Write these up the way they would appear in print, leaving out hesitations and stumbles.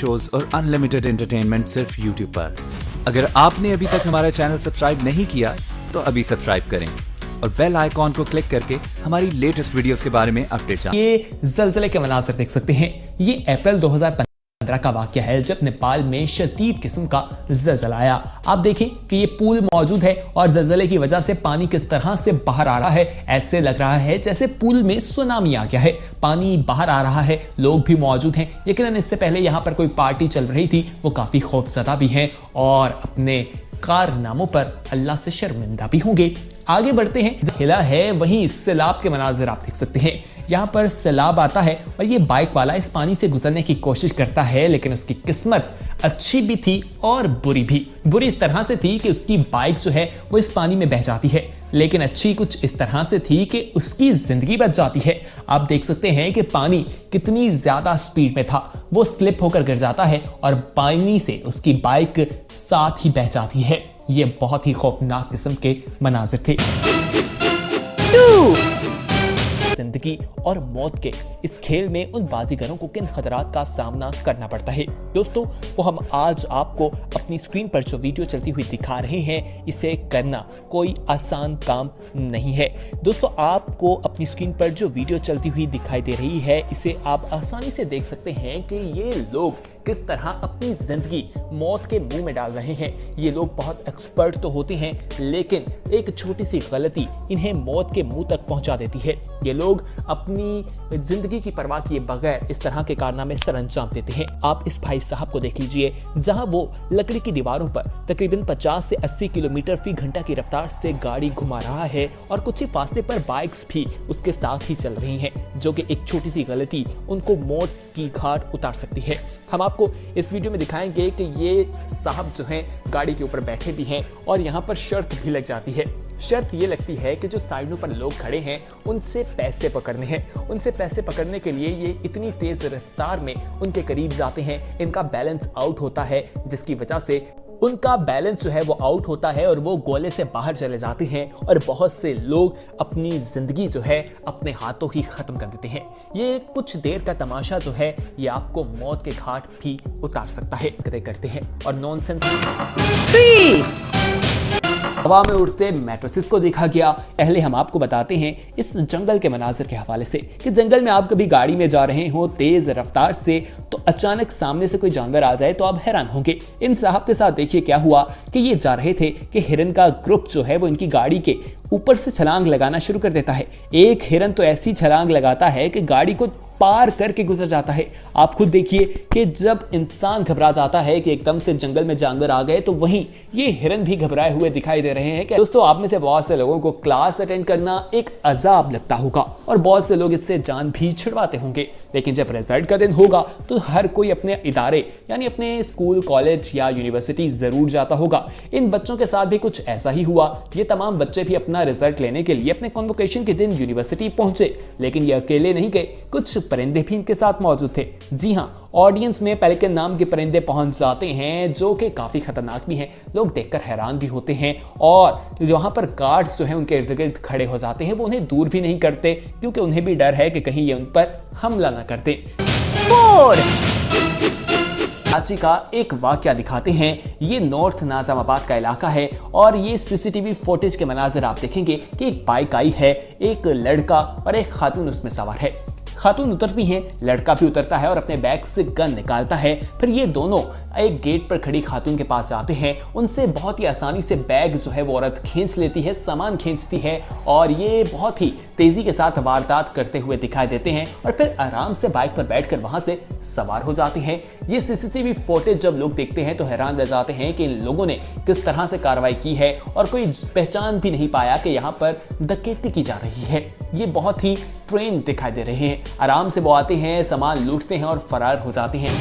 Shows और unlimited entertainment सिर्फ YouTube पर। अगर आपने अभी तक हमारा चैनल सब्सक्राइब नहीं किया तो अभी सब्सक्राइब करें और बेल आइकॉन को क्लिक करके हमारी लेटेस्ट वीडियोस के बारे में अपडेट जानें। ये ज़लज़ले के मनाज़िर देख सकते हैं। ये अप्रैल 2015 का वाक़या है जब नेपाल में शदीद किस्म का ज़लज़ला आया। आप देखें कि ये पुल मौजूद है और ज़लज़ले की वजह से पानी किस तरह से बाहर आ रहा है। ऐसे लग रहा है जैसे पुल में सुनामी आ गया है, पानी बाहर आ रहा है, लोग भी मौजूद हैं। यकीनन इससे पहले यहाँ पर कोई पार्टी चल रही थी, वो काफी खौफजदा भी हैं और अपने कारनामों पर अल्लाह से शर्मिंदा भी होंगे। आगे बढ़ते हैं। हिला है वहीं सैलाब के मनाजिर आप देख सकते हैं। यहाँ पर सैलाब आता है और ये बाइक वाला इस पानी से गुजरने की कोशिश करता है, लेकिन उसकी किस्मत अच्छी भी थी और बुरी भी। बुरी इस तरह से थी कि उसकी बाइक जो है वो इस पानी में बह जाती है, लेकिन अच्छी कुछ इस तरह से थी कि उसकी जिंदगी बच जाती है। आप देख सकते हैं कि पानी कितनी ज्यादा स्पीड में था, वो स्लिप होकर गिर जाता है और पानी से उसकी बाइक साथ ही बह जाती है। ये बहुत ही खौफनाक किस्म के मनाजिर थे। जिंदगी और मौत के इस खेल में उन बाजीगरों को किन खतरात का सामना करना पड़ता है दोस्तों, वो हम आज आपको अपनी स्क्रीन पर जो वीडियो चलती हुई दिखा रहे हैं, इसे करना कोई आसान काम नहीं है। दोस्तों, आपको अपनी स्क्रीन पर जो वीडियो चलती हुई दिखाई दे रही है, इसे आप आसानी से देख सकते हैं कि ये लोग किस तरह अपनी जिंदगी मौत के मुंह में डाल रहे हैं। ये लोग बहुत एक्सपर्ट तो होते हैं, लेकिन एक छोटी सी गलती इन्हें मौत के मुंह तक पहुंचा देती है। ये लोग अपनी जिंदगी की परवाह किए बगैर इस तरह के कारनामे सरअंजाम देते हैं। आप इस भाई साहब को देख लीजिए, जहां वो लकड़ी की दीवारों पर तकरीबन 50 से 80 किलोमीटर फी घंटा की रफ्तार से गाड़ी घुमा रहा है और कुछ ही फासले पर बाइक्स भी उसके साथ ही चल रही हैं, जो कि एक छोटी सी गलती उनको मौत की घाट उतार सकती है। हम आपको इस वीडियो में दिखाएंगे कि ये साहब जो हैं गाड़ी के ऊपर बैठे भी हैं और यहाँ पर शर्त भी लग जाती है। शर्त ये लगती है कि जो साइडों पर लोग खड़े हैं उनसे पैसे पकड़ने हैं। उनसे पैसे पकड़ने के लिए ये इतनी तेज रफ्तार में उनके करीब जाते हैं, इनका बैलेंस आउट होता है, जिसकी वजह से उनका बैलेंस जो है वो आउट होता है और वो गोले से बाहर चले जाते हैं और बहुत से लोग अपनी जिंदगी जो है अपने हाथों ही खत्म कर देते हैं। ये कुछ देर का तमाशा जो है ये आपको मौत के घाट भी उतार सकता है करते हैं। और नॉनसेंस हवा में उड़ते मैट्रिसेस को देखा गया। पहले हम आपको बताते हैं इस जंगल के मनाजिर के हवाले से कि जंगल में आप कभी गाड़ी में जा रहे हो तेज रफ्तार से, तो अचानक सामने से कोई जानवर आ जाए तो आप हैरान होंगे। इन साहब के साथ देखिए क्या हुआ कि ये जा रहे थे कि हिरन का ग्रुप जो है वो इनकी गाड़ी के ऊपर से छलांग लगाना शुरू कर देता है। एक हिरन तो ऐसी छलांग लगाता है कि गाड़ी को पार करके गुजर जाता है। आप खुद देखिए कि जब इंसान घबरा जाता है कि एकदम से जंगल में जानवर आ गए, तो वहीं ये हिरन भी घबराए हुए दिखाई दे रहे हैं। कि दोस्तों, आप में से बहुत से लोगों को क्लास अटेंड करना एक अजाब लगता होगा और बहुत से लोग इससे जान भी छिड़वाते होंगे, लेकिन जब रिजल्ट का दिन होगा तो हर कोई अपने इदारे यानी अपने स्कूल, कॉलेज या यूनिवर्सिटी जरूर जाता होगा। इन बच्चों के साथ भी कुछ ऐसा ही हुआ। ये तमाम बच्चे भी अपना रिजल्ट लेने के लिए अपने कॉन्वोकेशन के दिन यूनिवर्सिटी पहुंचे, लेकिन ये अकेले नहीं गए, कुछ परिंदे भी इनके साथ मौजूद थे। जी हाँ, ऑडियंस में पेलिकन नाम के परिंदे पहुंच जाते हैं, जो कि काफी खतरनाक भी हैं। लोग देखकर हैरान भी होते हैं और वहां पर गार्ड्स जो हैं उनके इर्द गिर्द खड़े हो जाते हैं। वो उन्हें दूर भी नहीं करते क्योंकि उन्हें भी डर है कि कहीं ये उन पर हमला ना करते। कराची का एक वाकया दिखाते हैं। ये नॉर्थ नाज़िमाबाद का इलाका है और ये सीसीटीवी फुटेज के मनाजिर आप देखेंगे कि एक बाइक आई है, एक लड़का और एक खातून उसमें सवार है। खातून उतरती हैं, लड़का भी उतरता है और अपने बैग से गन निकालता है। फिर ये दोनों एक गेट पर खड़ी खातून के पास जाते हैं, उनसे बहुत ही आसानी से बैग जो है वो औरत खींच लेती है, सामान खींचती है और ये बहुत ही तेजी के साथ वारदात करते हुए दिखाई देते हैं और फिर आराम से बाइक पर बैठकर वहां से सवार हो जाते हैं। ये सीसीटीवी फुटेज जब लोग देखते हैं तो हैरान रह जाते हैं कि इन लोगों ने किस तरह से कार्रवाई की है और कोई पहचान भी नहीं पाया कि यहाँ पर डकैती की जा रही है। ये बहुत ही ट्रेन दिखाई दे रहे हैं। आराम से वो आते हैं, सामान लूटते हैं और फरार हो जाते हैं।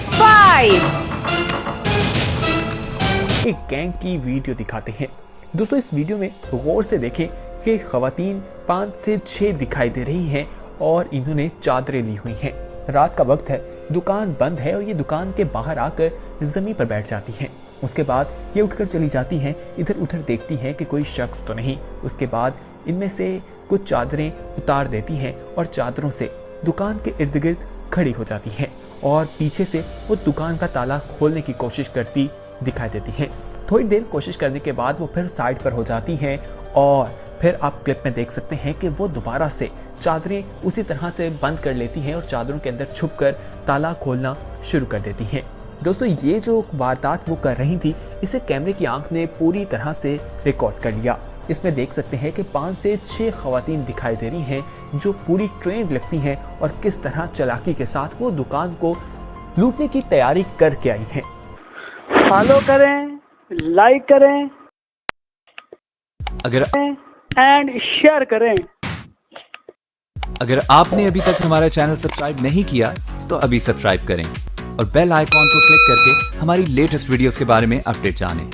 एक गैंग की वीडियो दिखाते हैं। दोस्तों, इस वीडियो में गौर से देखें कि खवातीन 5 से 6 दिखाई दे रही हैं और इन्होंने चादरें ली हुई हैं। रात का वक्त है, दुकान बंद है और ये दुकान के बाहर आकर जमीन पर बैठ जाती हैं। उसके बाद ये उठकर चली जाती हैं, इधर उधर देखती हैं कि कोई शख्स तो नहीं। उसके बाद इनमें से कुछ चादरें उतार देती हैं और चादरों से दुकान के इर्द गिर्द खड़ी हो जाती हैं और पीछे से वो दुकान का ताला खोलने की कोशिश करती दिखाई देती हैं। थोड़ी देर कोशिश करने के बाद वो फिर साइड पर हो जाती हैं और फिर आप क्लिप में देख सकते हैं कि वो दोबारा से चादरें उसी तरह से बंद कर लेती हैं और चादरों के अंदर छुपकर ताला खोलना शुरू कर देती हैं। दोस्तों, ये जो वारदात वो कर रही थी, इसे कैमरे की आंख ने पूरी तरह से रिकॉर्ड कर लिया। इसमें देख सकते हैं कि 5 से 6 खवातीन दिखाई दे रही हैं जो पूरी ट्रेंड लगती हैं और किस तरह चालाकी के साथ वो दुकान को लूटने की तैयारी करके आई हैं। फॉलो करें, लाइक करें अगर एंड शेयर करें। अगर आपने अभी तक हमारा चैनल सब्सक्राइब नहीं किया तो अभी सब्सक्राइब करें और बेल आइकॉन को क्लिक करके हमारी लेटेस्ट वीडियोस के बारे में अपडेट जानें।